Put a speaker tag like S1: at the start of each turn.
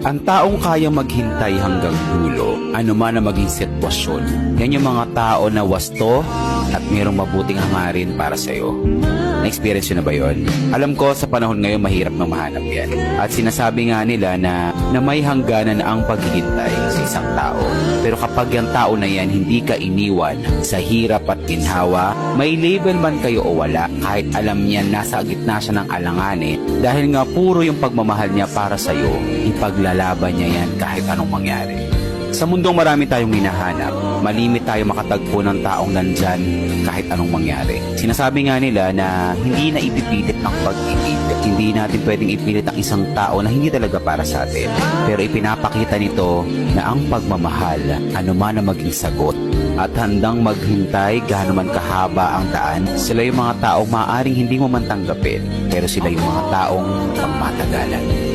S1: Ang taong kayang maghintay hanggang dulo, anuman na maging sitwasyon, yan yung mga tao na wasto at mayroong mabuting hangarin para sa'yo. Na-experience nyo na ba yun? Alam ko sa panahon ngayon mahirap na mahanap yan. At sinasabi nga nila na may hangganan ang paghihintay sa isang tao. Pero kapag yung tao na yan hindi ka iniwan sa hirap at ginhawa, may label man kayo o wala, kahit alam niya nasa gitna siya ng alanganin, dahil nga puro yung pagmamahal niya para sa'yo, ipaglalaban niya yan kahit anong mangyari. Sa mundong marami tayong hinahanap, malimit tayo makatagpo ng taong nandyan kahit anong mangyari. Sinasabi nga nila na hindi na ipipilit ang pag-ibig. Hindi natin pwedeng ipilit ang isang tao na hindi talaga para sa atin. Pero ipinapakita nito na ang pagmamahal, anuman na maging sagot, at handang maghintay gaano man kahaba ang daan, sila yung mga taong maaaring hindi mo man tanggapin, pero sila yung mga taong pangmatagalan.